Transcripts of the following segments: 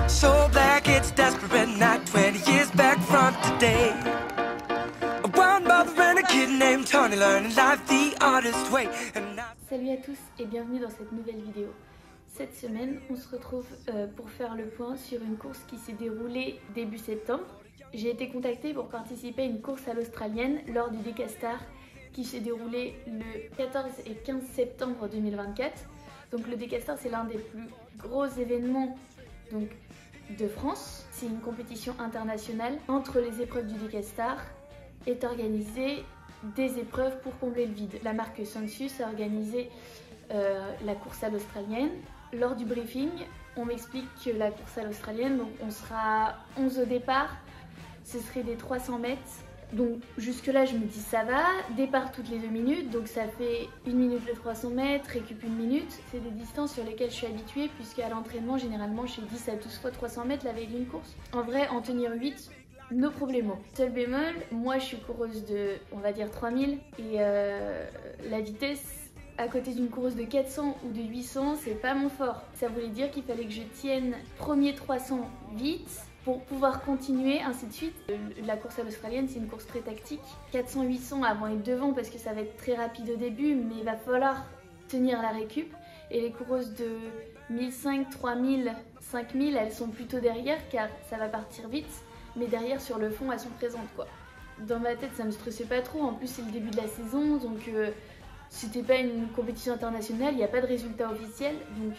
So black it's desperate night, 20 years back from today. One mother and a kid named Tony learning life the hardest way. Salut à tous et bienvenue dans cette nouvelle vidéo. Cette semaine, on se retrouve pour faire le point sur une course qui s'est déroulée début septembre. J'ai été contactée pour participer à une course à l'australienne lors du Decastar qui s'est déroulé le 14 et 15 septembre 2024. Donc le Decastar, c'est l'un des plus gros événements donc, de France. C'est une compétition internationale. Entre les épreuves du Decastar est organisée des épreuves pour combler le vide. La marque Sensus a organisé la course à l'australienne. Lors du briefing, on m'explique que la course à l'australienne, donc on sera 11 au départ, ce serait des 300 mètres. Donc jusque là je me dis ça va, départ toutes les 2 minutes, donc ça fait 1 minute les 300 mètres, récup 1 minute. C'est des distances sur lesquelles je suis habituée puisque à l'entraînement généralement je fais 10 à 12 fois 300 mètres la veille d'une course. En vrai en tenir 8, no problemo. Seul bémol, moi je suis coureuse de on va dire 3000 et la vitesse à côté d'une course de 400 ou de 800 c'est pas mon fort. Ça voulait dire qu'il fallait que je tienne premier 300 vite pour pouvoir continuer, ainsi de suite. La course à l'australienne, c'est une course très tactique. 400-800 avant et devant parce que ça va être très rapide au début, mais il va falloir tenir la récup. Et les coureuses de 1500, 3000, 5000, elles sont plutôt derrière car ça va partir vite. Mais derrière, sur le fond, elles sont présentes, quoi. Dans ma tête, ça me stressait pas trop. En plus, c'est le début de la saison, donc c'était pas une compétition internationale, il n'y a pas de résultat officiel, donc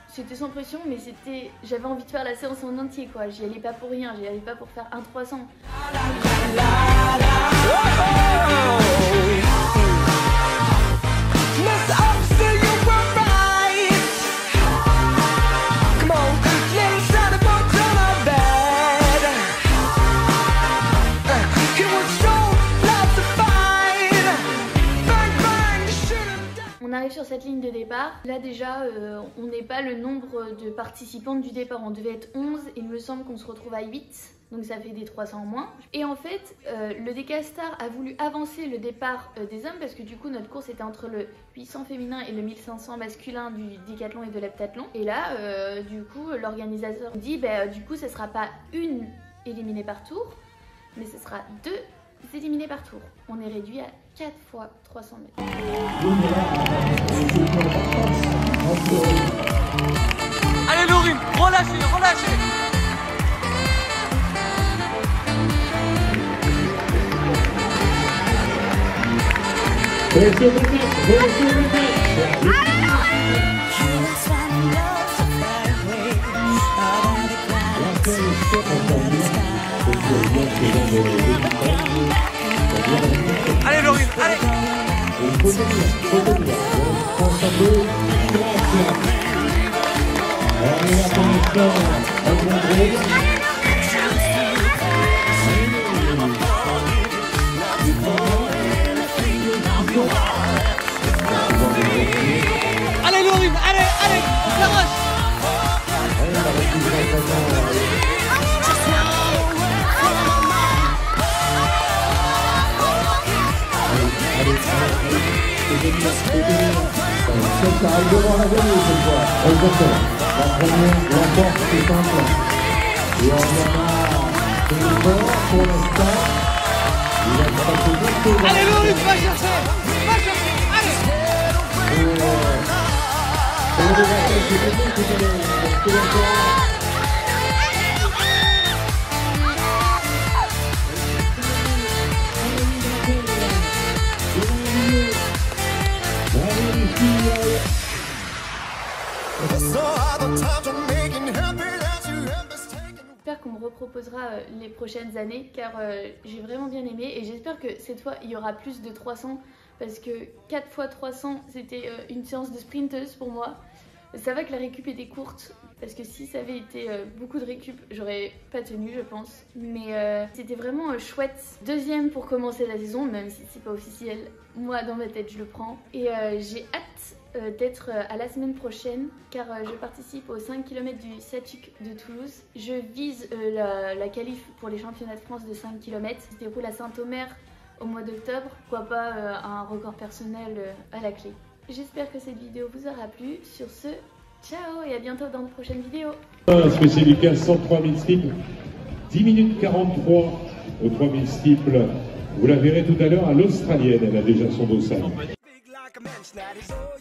c'était sans pression, mais j'avais envie de faire la séance en entier, quoi. J'y allais pas pour rien, j'y allais pas pour faire un 300. On arrive sur cette ligne de départ. Là déjà, on n'est pas le nombre de participantes du départ. On devait être 11 et il me semble qu'on se retrouve à 8. Donc ça fait des 300 en moins. Et en fait, le Decastar a voulu avancer le départ des hommes parce que du coup notre course était entre le 800 féminin et le 1500 masculin du décathlon et de l'heptathlon. Et là, du coup, l'organisateur dit du coup ce sera pas une éliminée par tour, mais ce sera 2 éliminés par tour. On est réduit à 4 fois 300 mètres. Allez Laurie, relâchez, relâchez. Allez Laurie, allez. Allez Laurie, allez, allez, la roche. Ça arrive devant la gagnée cette fois. Exactement. La première l'emporte tout simple. Et on en a une fort pour l'instant. Il a passé deux secondes. Allez Laurie, va chercher, va chercher, allez. Et on va faire ce que c'était le J'espère qu'on me reproposera les prochaines années car j'ai vraiment bien aimé et j'espère que cette fois il y aura plus de 300 parce que 4 fois 300 c'était une séance de sprinteuse pour moi. Ça va que la récup était courte parce que si ça avait été beaucoup de récup j'aurais pas tenu je pense, mais c'était vraiment chouette. Deuxième pour commencer la saison même si c'est pas officiel, moi dans ma tête je le prends et j'ai hâte d'être à la semaine prochaine car je participe aux 5 km du SATUC de Toulouse. Je vise la qualif pour les championnats de France de 5 km. Ça se déroule à Saint-Omer au mois d'octobre. Pourquoi pas un record personnel à la clé. J'espère que cette vidéo vous aura plu. Sur ce, Ciao et à bientôt dans de prochaines vidéos. Spécial du 1503 000 steeples, 10 minutes 43 aux 3000 steeples. Vous la verrez tout à l'heure à l'australienne, elle a déjà son dossard. Big like a mansion that is old.